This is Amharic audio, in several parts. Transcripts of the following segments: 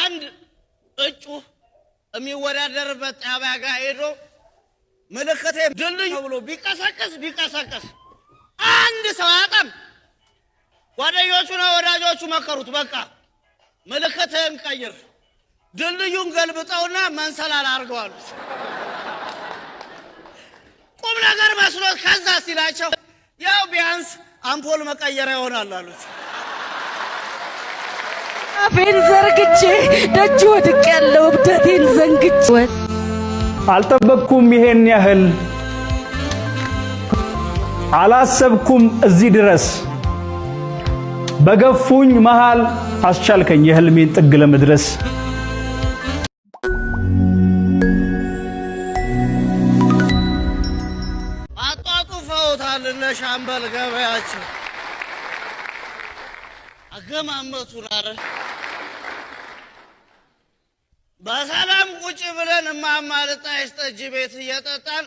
አንድ እጩ የሚወዳደርበት ጣቢያ ጋር ሄዶ ምልክቴ ድልድዩ ብሎ ቢቀሰቅስ አንድ ሰው አያውቅም። ጓደኞቹና ወዳጆቹ መከሩት። በቃ ምልክትህን ቀይር፣ ድልድዩን ገልብጠውና መንሰላል አድርገው አሉት። ቁም ነገር መስሎት ከዛ ሲላቸው ያው ቢያንስ አምፖል መቀየሪያ ይሆናል አሉት። አፌን ዘርግቼ ደጅ ወድቅ ያለው እብደቴን ዘንግቼ አልጠበቅኩም ይሄን ያህል አላሰብኩም እዚህ ድረስ በገፉኝ መሃል አስቻልከኝ የህልሜን ጥግ ለመድረስ አጣጡፈውታል ለሻምበል ገበያቸው አገማመቱን አረ በሰላም ቁጭ ብለን ማማልጣሽ ጠጅ ቤት እየጠጣን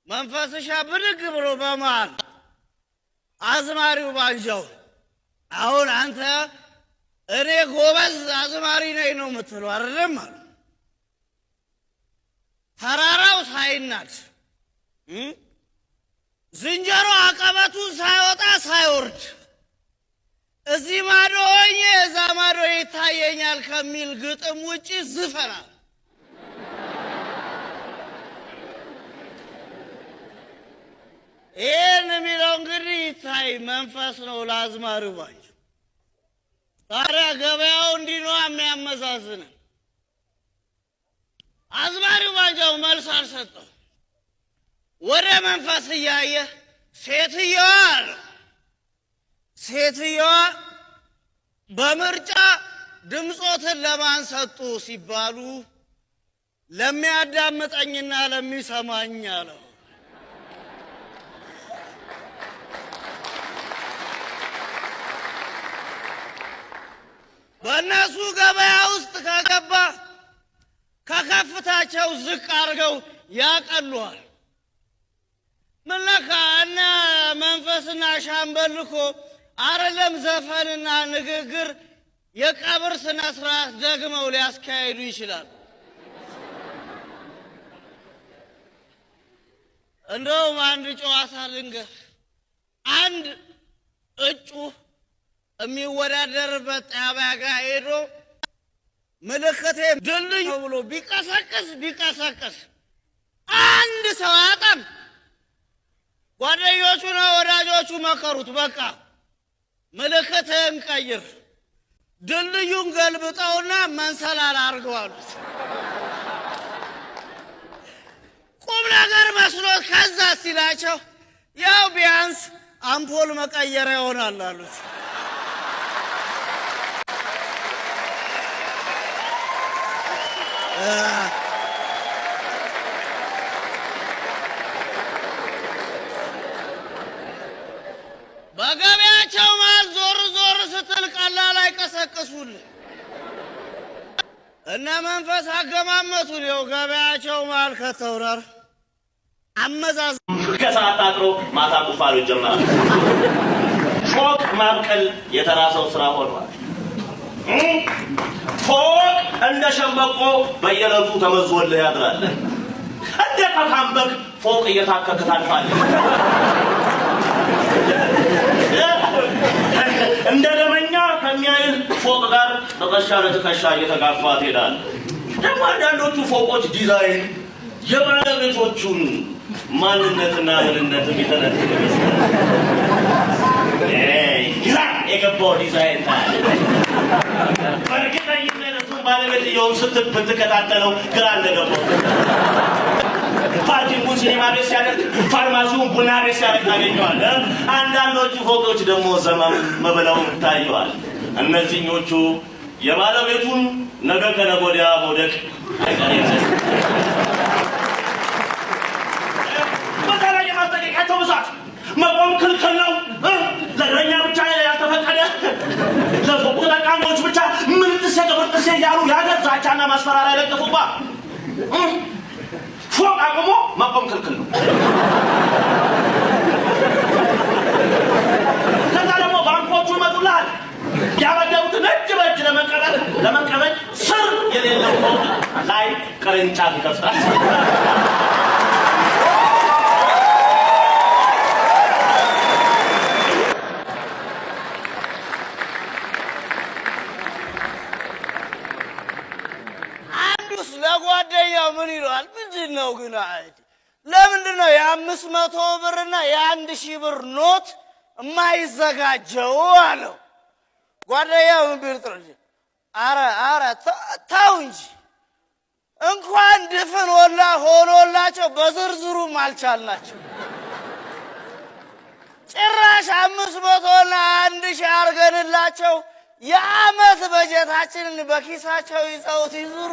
መንፈስሻ ብድግ ብሎ በመሃል አዝማሪው ባንጃው አሁን አንተ እኔ ጎበዝ አዝማሪ ነኝ ነው የምትለው አይደለም አሉ። ተራራው ሳይናድ ዝንጀሮ አቀበቱን ሳይወጣ ሳይወርድ እዚህ ማዶ ሆኜ እዛ ማዶ ይታየኛል ከሚል ግጥም ውጪ ዝፈናል። ይህን የሚለው እንግዲህ ይታይ መንፈስ ነው ለአዝማሪው ባንጃው። ታዲያ ገበያው እንዲህ ነው የሚያመዛዝነን። አዝማሪው ባንጃው መልስ አልሰጠው። ወደ መንፈስ እያየ ሴትየዋ በምርጫ ድምጾትን ለማን ሰጡ ሲባሉ ለሚያዳምጠኝና ለሚሰማኝ አለው። በእነሱ ገበያ ውስጥ ከገባ ከከፍታቸው ዝቅ አድርገው ያቀሉሃል። ምነካ እነ መንፈስና ሻምበል እኮ አይደለም ዘፈንና ንግግር የቀብር ስነ ስርዓት ደግመው ሊያስካሂዱ ይችላል። እንደውም አንድ ጨዋታ ልንገር። አንድ እጩ የሚወዳደርበት ጣቢያ ጋር ሄዶ ምልክቴ ድልድዩ ብሎ ቢቀሰቅስ አንድ ሰው አያውቅም። ጓደኞቹና ወዳጆቹ መከሩት። በቃ ምልክትህን ቀይር፣ ድልድዩን ገልብጠውና መንሰላል አድርገው አሉት። ቁም ነገር መስሎት ከዛ ሲላቸው ያው ቢያንስ አምፖል መቀየሪያ ይሆናል አሉት። በገበያቸው መሃል ዞር ስትል ቀላል አይቀሰቅሱልህ። እነ መንፈስ አገማመቱን ይኸው ገበያቸው መሃል ከተውራር አመዛዝ ከሰዓት አጥሮ ማታ ቁፋሮ ይጀምራል። ፎቅ ማብቀል የተራሰው ስራ ሆኗል። ፎቅ እንደ ሸምበቆ በየለቱ ተመዝወልህ ያድራል። እንደ ከካምበክ ፎቅ እየታከክ ታልፋለህ። እንደ ደመኛ ከሚያይል ፎቅ ጋር ትከሻ ለትከሻ እየተጋፋ ትሄዳለህ። ደግሞ አንዳንዶቹ ፎቆች ዲዛይን የባለቤቶቹን ማንነትና ምንነት የሚተነትን ይመስላል። ግራ የገባው ዲዛይን ታያለህ። በእርግጠኝነት እሱን ባለቤትየውን ብትከታተለው ግራ እንደገባው ፓርኪንጉን ሲኔማ ቤት ሲያደርግ ፋርማሲውን ቡና ቤት ሲያደርግ ታገኘዋለህ። አንዳንዶቹ ፎቆች ደግሞ ዘመም መብለው ታየዋል። እነዚህኞቹ የባለቤቱን ነገ ከነገ ወዲያ መውደቅ አይቀሬም። በተለይ የማስጠንቀቂያቸው ብዛት መቆም ክልክል ነው፣ ለእግረኛ ብቻ ያልተፈቀደ፣ ለፎቅ ተጠቃሚዎች ብቻ ምንጥሴ ቅብርጥሴ እያሉ የሀገር ዛቻና ማስፈራሪያ ለጥፉባ ፎቅ አቁሞ መቆም ክልክል ነው። ከዛ ደግሞ ባንኮች ፎቆቹ ይመጡልሃል። ያበደሩትን እጅ በእጅ ለመቀበል ስር የሌለው ፎቅ ላይ ቅርንጫፍ ይከፍታል። አንዱስ ለጓደኛው ምን ይለዋል? ምንድን ነው ግን ለምንድን ነው የ500 ብርና የ1000 ብር ኖት የማይዘጋጀው አለው። ጓደኛው ምን ቢል ጥሩ አረ ተው እንጂ እንኳን ድፍን ወላ ሆኖላቸው በዝርዝሩም አልቻልናቸው። ጭራሽ 500ና 1000 አርገንላቸው የዓመት በጀታችንን በኪሳቸው ይዘውት ይዙሩ።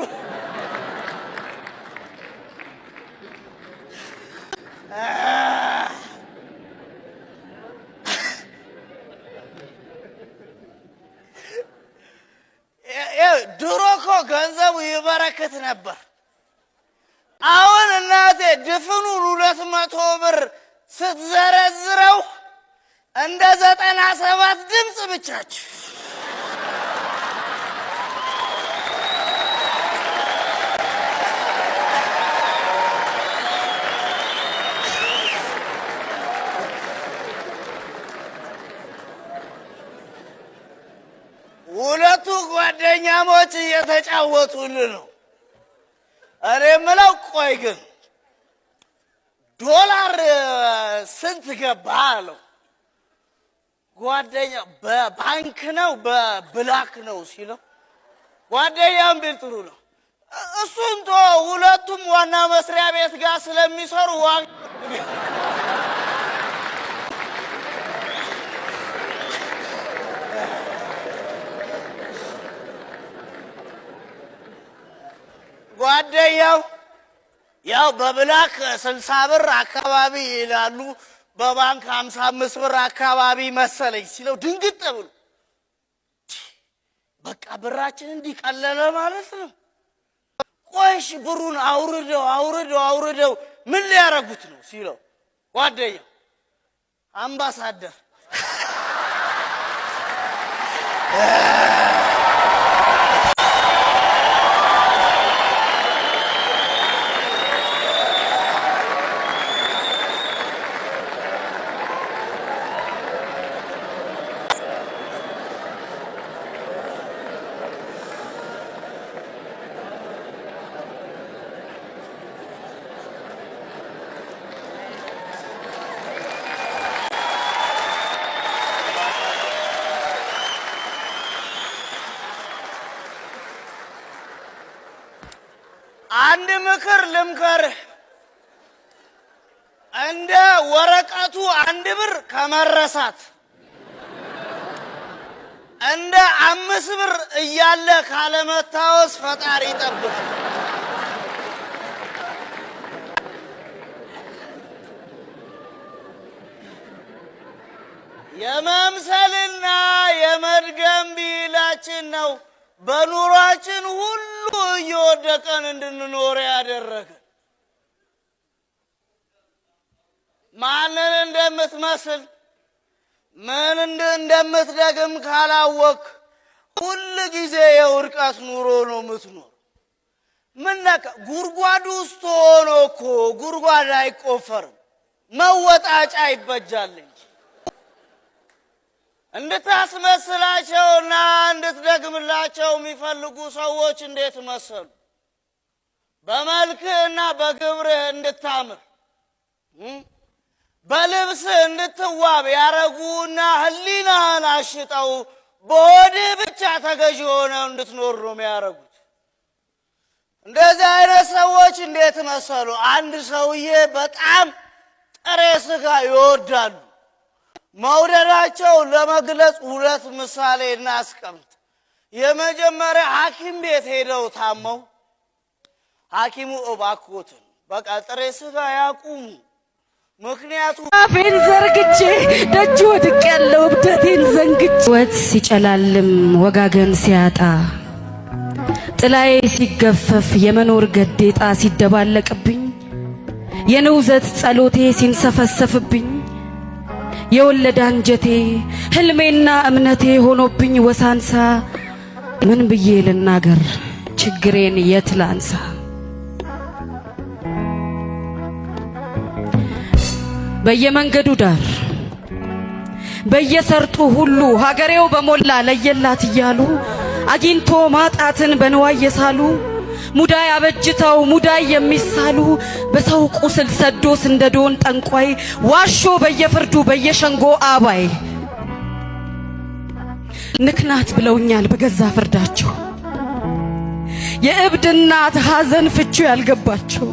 ድሮ እኮ ገንዘቡ ይበረክት ነበር። አሁን እናቴ ድፍኑን 200 ብር ስትዘረዝረው እንደ 97 ድምፅ ብቻችሁ። ሁለቱ ጓደኛሞች እየተጫወቱልን ነው። እኔ የምለው ቆይ ግን ዶላር ስንት ገባ አለው። ጓደኛ በባንክ ነው በብላክ ነው ሲለው ጓደኛም ቢል ጥሩ ነው እሱን ቶ ሁለቱም ዋና መስሪያ ቤት ጋር ስለሚሰሩ ጓደኛው ያው በብላክ 60 ብር አካባቢ ይላሉ፣ በባንክ 55 ብር አካባቢ መሰለኝ ሲለው ድንግጥ ብሎ በቃ ብራችን እንዲቀለለ ማለት ነው። ቆይሽ ብሩን አውርደው ምን ሊያረጉት ነው ሲለው ጓደኛው አምባሳደር አንድ ምክር ልምከርህ። እንደ ወረቀቱ 1 ብር ከመረሳት እንደ 5 ብር እያለ ካለመታወስ ፈጣሪ ይጠብቅ። የመምሰልና የመድገም ቢላችን ነው በኑሯችን ሁሉ እየወደቀን እንድንኖር ያደረገ። ማንን እንደምትመስል ምን እንደምትደግም ካላወቅ ሁሉ ጊዜ የውድቀት ኑሮ ነው የምትኖር። ምነካ ጉድጓድ ውስጥ ሆኖ እኮ ጉድጓድ አይቆፈርም፣ መወጣጫ ይበጃል እንጂ። እንድታስመስላቸውና እንድትደግምላቸው የሚፈልጉ ሰዎች እንዴት መሰሉ? በመልክህና በግብርህ እንድታምር በልብስህ እንድትዋብ ያረጉና ህሊናህን አሽጠው በሆድህ ብቻ ተገዥ ሆነው እንድትኖር ነው የሚያረጉት። እንደዚህ አይነት ሰዎች እንዴት መሰሉ? አንድ ሰውዬ በጣም ጥሬ ስጋ ይወዳሉ። መውደዳቸው ለመግለጽ 2 ምሳሌ እናስቀምጥ። የመጀመሪያ ሐኪም ቤት ሄደው ታመው ሐኪሙ እባክዎትን በቃ ጥሬ ስጋ ያቁሙ፣ ምክንያቱም አፌን ዘርግቼ ደጅ ወድቅ ያለው እብደቴን ዘንግቼ ወት ሲጨላልም ወጋገን ሲያጣ ጥላዬ ሲገፈፍ የመኖር ገዴጣ ሲደባለቅብኝ የንውዘት ጸሎቴ ሲንሰፈሰፍብኝ የወለደ አንጀቴ ህልሜና እምነቴ ሆኖብኝ ወሳንሳ ምን ብዬ ልናገር ችግሬን የት ላንሳ በየመንገዱ ዳር በየሰርጡ ሁሉ ሀገሬው በሞላ ለየላት እያሉ አግኝቶ ማጣትን በንዋይ የሳሉ ሙዳይ አበጅተው ሙዳይ የሚሳሉ በሰው ቁስል ሰዶ እንደዶን ጠንቋይ ዋሾ በየፍርዱ በየሸንጎ አባይ ንክናት ብለውኛል በገዛ ፍርዳቸው የእብድናት ሐዘን ፍቹ ያልገባቸው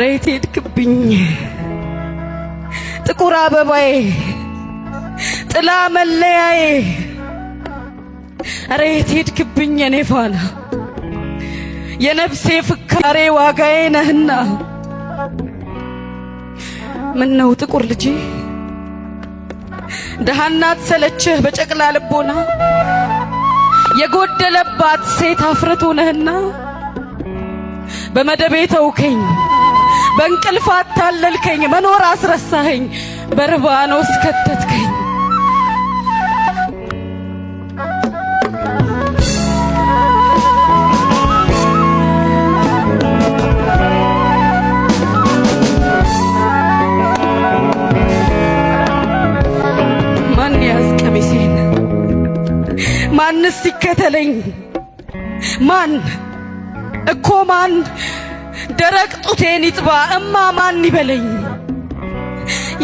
ሬት ሄድክብኝ ጥቁር አበባዬ ጥላ መለያዬ ሬት ሄድክብኝ የኔ ፋና የነፍሴ ፍካሬ ዋጋዬ ነህና ምን ነው ጥቁር ልጄ ደሃናት ሰለችህ በጨቅላ ልቦና የጎደለባት ሴት አፍርቶ ነህና በመደቤ ተውከኝ በእንቅልፍ አታለልከኝ መኖር አስረሳኸኝ በርባኖስ ከተትከኝ ማን ያዝ ቀሚሴን ማንስ ይከተለኝ ማን እኮ ማን ደረቅ ጡቴን ይጥባ እማ ማን ይበለኝ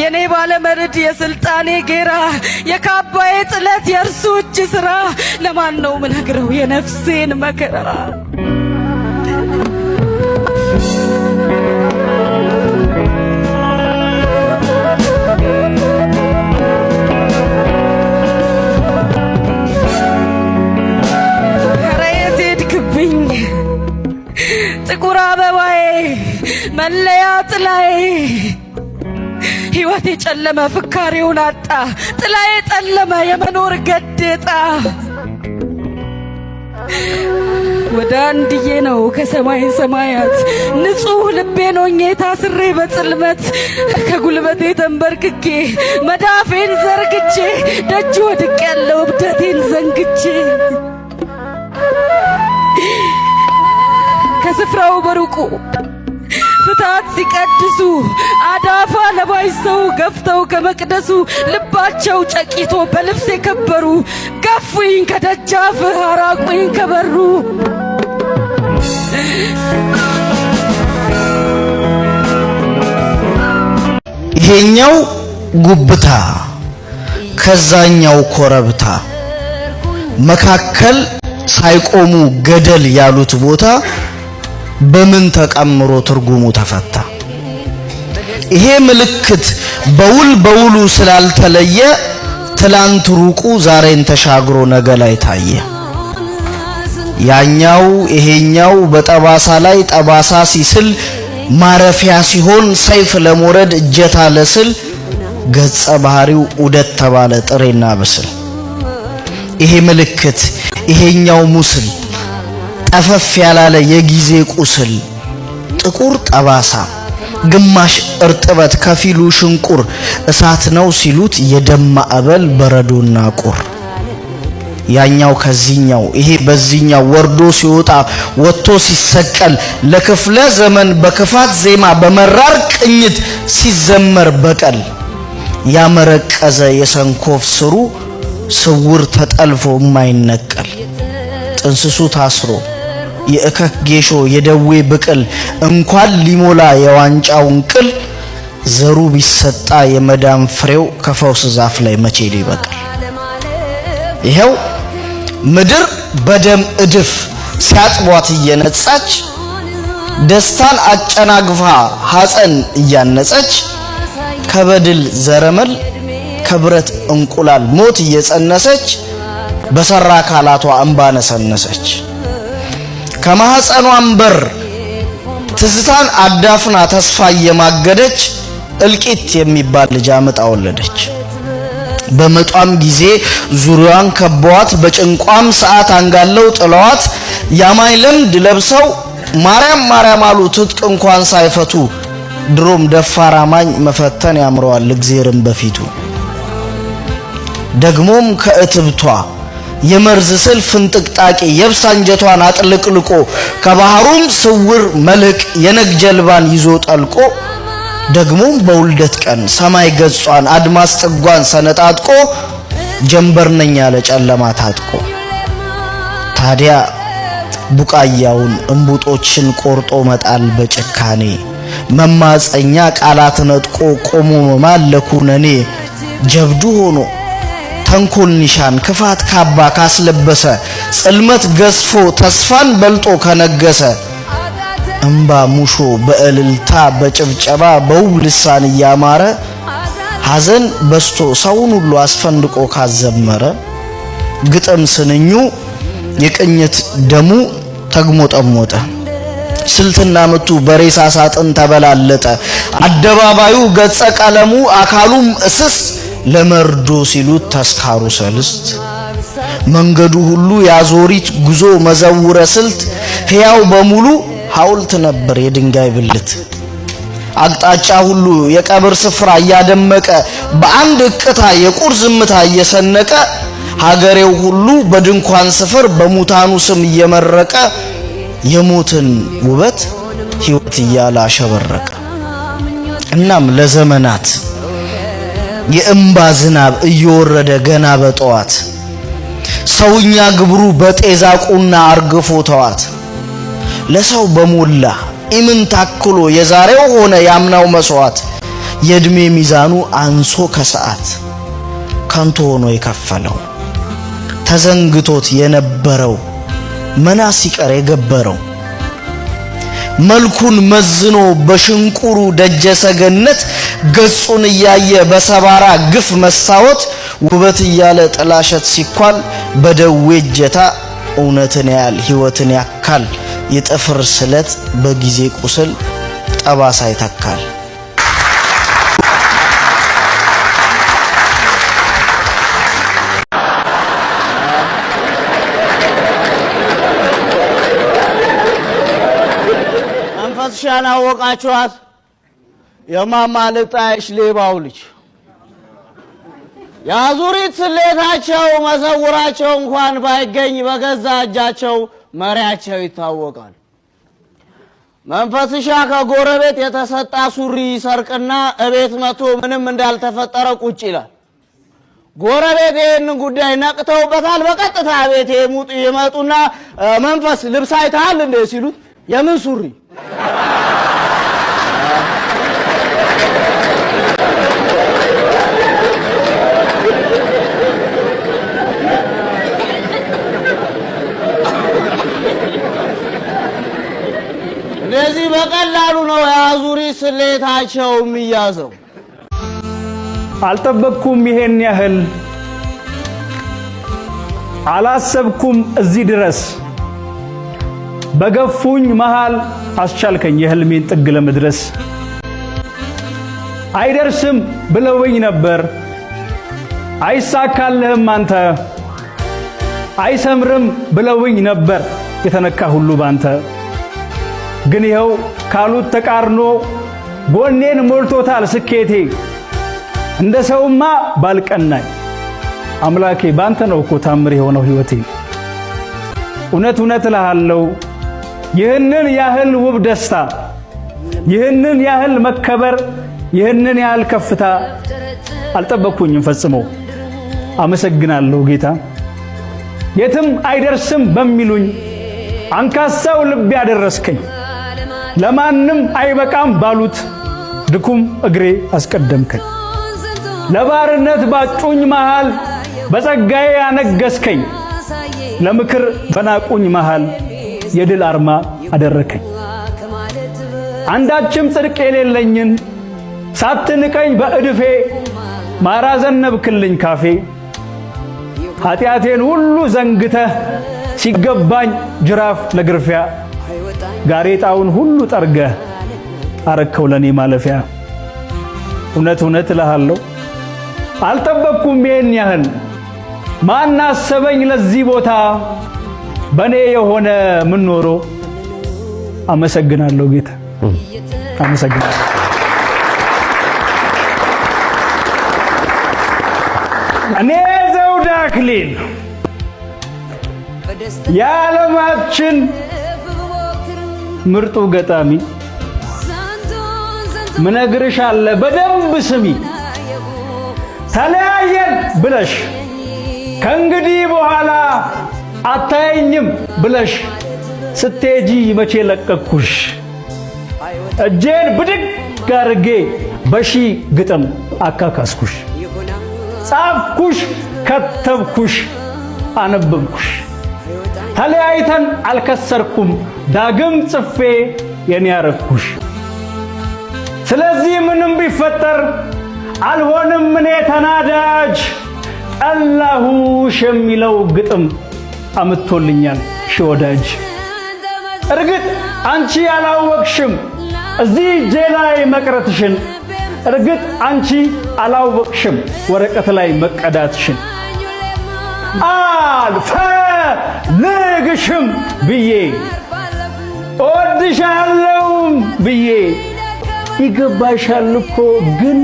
የኔ ባለመርድ የስልጣኔ ጌራ የካባዬ ጥለት የእርሱ እጅ ስራ ለማን ነው ምነግረው የነፍሴን መከራ ጥቁር አበባዬ መለያ ጥላዬ ሕይወቴ ጨለመ ፍካሬውን አጣ ጥላዬ ጠለመ የመኖር ገዴጣ ወደ አንድዬ ነው ከሰማይ ሰማያት ንጹህ ልቤን ሆኜ ታስሬ በጽልመት ከጉልበቴ ተንበርክኬ መዳፌን ዘርግቼ ደጅ ወድቄያለሁ እብደቴን ዘንግቼ ከስፍራው በሩቁ ፍታት ሲቀድሱ አዳፋ ለባይ ሰው ገፍተው ከመቅደሱ ልባቸው ጨቂቶ በልብስ የከበሩ ገፉኝ ከደጃፍ አራቁኝ ከበሩ ይሄኛው ጉብታ ከዛኛው ኮረብታ መካከል ሳይቆሙ ገደል ያሉት ቦታ በምን ተቀምሮ ትርጉሙ ተፈታ ይሄ ምልክት በውሉ ስላልተለየ ትላንት ሩቁ ዛሬን ተሻግሮ ነገ ላይ ታየ ያኛው ይሄኛው በጠባሳ ላይ ጠባሳ ሲስል ማረፊያ ሲሆን ሰይፍ ለሞረድ እጀታ ለስል ገጸ ባህሪው ኡደት ተባለ ጥሬና ብስል ይሄ ምልክት ይሄኛው ሙስል ጠፈፍ ያላለ የጊዜ ቁስል ጥቁር ጠባሳ ግማሽ እርጥበት ከፊሉ ሽንቁር እሳት ነው ሲሉት የደማ አበል በረዶና ቁር ያኛው ከዚህኛው ይሄ በዚህኛው ወርዶ ሲወጣ ወጥቶ ሲሰቀል ለክፍለ ዘመን በክፋት ዜማ በመራር ቅኝት ሲዘመር በቀል ያመረቀዘ የሰንኮፍ ስሩ ስውር ተጠልፎ የማይነቀል ጥንስሱ ታስሮ የእከክ ጌሾ የደዌ ብቅል እንኳን ሊሞላ የዋንጫውን ቅል ዘሩ ቢሰጣ የመዳም ፍሬው ከፈውስ ዛፍ ላይ መቼ ሊበቅል ይሄው ምድር በደም እድፍ ሲያጥቧት እየነጻች ደስታን አጨናግፋ ሐፀን እያነጸች ከበድል ዘረመል ከብረት እንቁላል ሞት እየጸነሰች በሰራ ካላቷ እንባ ነሰነሰች ከማህፀኗም በር ትዝታን አዳፍና ተስፋ እየማገደች እልቂት የሚባል ልጅ አመጣ ወለደች በመጧም ጊዜ ዙሪያዋን ከበዋት በጭንቋም ሰዓት አንጋለው ጥለዋት ያማይ ለምድ ለብሰው ማርያም ማርያም አሉ ትጥቅ እንኳን ሳይፈቱ ድሮም ደፋር አማኝ መፈተን ያምረዋል እግዚአብሔርን በፊቱ ደግሞም ከእትብቷ የመርዝ ስል ፍንጥቅጣቂ የብስ አንጀቷን አጥልቅልቆ ከባህሩም ስውር መልህቅ የነግ ጀልባን ይዞ ጠልቆ ደግሞም በውልደት ቀን ሰማይ ገጿን አድማስ ጥጓን ሰነጣጥቆ ጀንበር ነኝ ያለ ጨለማ ታጥቆ ታዲያ ቡቃያውን እንቡጦችን ቆርጦ መጣል በጭካኔ መማፀኛ ቃላት ነጥቆ ቆሞ መማለኩ ነኔ ጀብዱ ሆኖ ተንኮል ኒሻን ክፋት ካባ ካስለበሰ ጽልመት ገዝፎ ተስፋን በልጦ ከነገሰ እንባ ሙሾ በእልልታ በጭብጨባ በውብ ልሳን ያማረ ሐዘን በስቶ ሰውን ሁሉ አስፈንድቆ ካዘመረ ግጥም ስንኙ የቅኝት ደሙ ተግሞጠሞጠ ስልትና ምቱ በሬሳ ሳጥን ተበላለጠ አደባባዩ ገጸ ቀለሙ አካሉም እስስት ለመርዶ ሲሉት ተስካሩ ሰልስት መንገዱ ሁሉ ያዞሪት ጉዞ መዘውረ ስልት ሕያው በሙሉ ሐውልት ነበር የድንጋይ ብልት አቅጣጫ ሁሉ የቀብር ስፍራ ያደመቀ በአንድ እቅታ የቁር ዝምታ እየሰነቀ ሀገሬው ሁሉ በድንኳን ስፍር በሙታኑ ስም እየመረቀ የሞትን ውበት ሕይወት እያለ አሸበረቀ እናም ለዘመናት የእምባ ዝናብ እየወረደ ገና በጠዋት ሰውኛ ግብሩ በጤዛ ቁና አርግፎ ተዋት ለሰው በሞላ ኢምን ታክሎ የዛሬው ሆነ ያምናው መስዋዕት የእድሜ ሚዛኑ አንሶ ከሰዓት ካንቶ ሆኖ የከፈለው ተዘንግቶት የነበረው መና ሲቀር የገበረው መልኩን መዝኖ በሽንቁሩ ደጀሰገነት ገጹን እያየ በሰባራ ግፍ መስታወት ውበት እያለ ጥላሸት ሲኳል በደዌ እጀታ እውነትን ያል ሕይወትን ያካል የጥፍር ስለት በጊዜ ቁስል ጠባሳ ይተካል መንፈስሻን አወቃችኋት የማማ ልጣይሽ ሌባው ልጅ ያዙሪት ስሌታቸው መሰውራቸው እንኳን ባይገኝ በገዛ እጃቸው መሪያቸው ይታወቃል መንፈስሻ ከጎረቤት የተሰጣ ሱሪ ሰርቅና እቤት መቶ ምንም እንዳልተፈጠረ ቁጭ ይላል ጎረቤት ይህን ጉዳይ ነቅተውበታል በቀጥታ ቤት ይመጡና መንፈስ ልብስ አይተሃል እንደ ሲሉት የምን ሱሪ እንደዚህ በቀላሉ ነው ያዙሪት ስሌታቸው የሚያዘው አልጠበቅኩም ይሄን ያህል አላሰብኩም እዚህ ድረስ በገፉኝ መሃል አስቻልከኝ የህልሜን ጥግ ለመድረስ አይደርስም ብለውኝ ነበር አይሳካልህም አንተ አይሰምርም ብለውኝ ነበር የተነካ ሁሉ ባንተ ግን ይኸው ካሉት ተቃርኖ ጎኔን ሞልቶታል ስኬቴ እንደ ሰውማ ባልቀናኝ አምላኬ ባንተ ነው እኮ ታምር የሆነው ህይወቴ እውነት እውነት እልሃለሁ ይህንን ያህል ውብ ደስታ ይህንን ያህል መከበር ይህንን ያህል ከፍታ አልጠበቅኩኝም ፈጽሞ አመሰግናለሁ ጌታ የትም አይደርስም በሚሉኝ አንካሳው ልብ ያደረስከኝ ለማንም አይበቃም ባሉት ድኩም እግሬ አስቀደምከኝ ለባርነት ባጩኝ መሃል በጸጋዬ ያነገስከኝ ለምክር በናቁኝ መሃል የድል አርማ አደረከኝ አንዳችም ጽድቅ የሌለኝን ሳትንቀኝ በእድፌ ማራዘነብክልኝ ካፌ ኃጢአቴን ሁሉ ዘንግተህ ሲገባኝ ጅራፍ ለግርፊያ ጋሬጣውን ሁሉ ጠርገህ አረከው ለኔ ማለፊያ እውነት እውነት እልሃለሁ አልጠበቅኩም ይሄን ያህል ማን አሰበኝ ለዚህ ቦታ በኔ የሆነ ምን ኖሮ አመሰግናለሁ ጌታ አመሰግናለሁ እኔ ዘውድ አክሊል የዓለማችን ምርጡ ገጣሚ ምነግርሽ አለ በደንብ ስሚ። ተለያየን ብለሽ ከእንግዲህ በኋላ አታየኝም ብለሽ ስትሄጂ መቼ ለቀቅኩሽ? እጄን ብድግ አርጌ በሺ ግጥም አካካስኩሽ። ጻፍኩሽ፣ ከተብኩሽ፣ አነበብኩሽ። ተለያይተን አልከሰርኩም ዳግም ጽፌ የኔ ያረኩሽ። ስለዚህ ምንም ቢፈጠር አልሆንም እኔ ተናዳጅ። ጠላሁሽ የሚለው ግጥም አምጥቶልኛል ሺ ወዳጅ። እርግጥ አንቺ አላወቅሽም እዚህ እጄ ላይ መቅረትሽን። እርግጥ አንቺ አላወቅሽም ወረቀት ላይ መቀዳትሽን። አልፈልግሽም ብዬ እወድሻለሁ ብዬ ይገባሻል እኮ ግን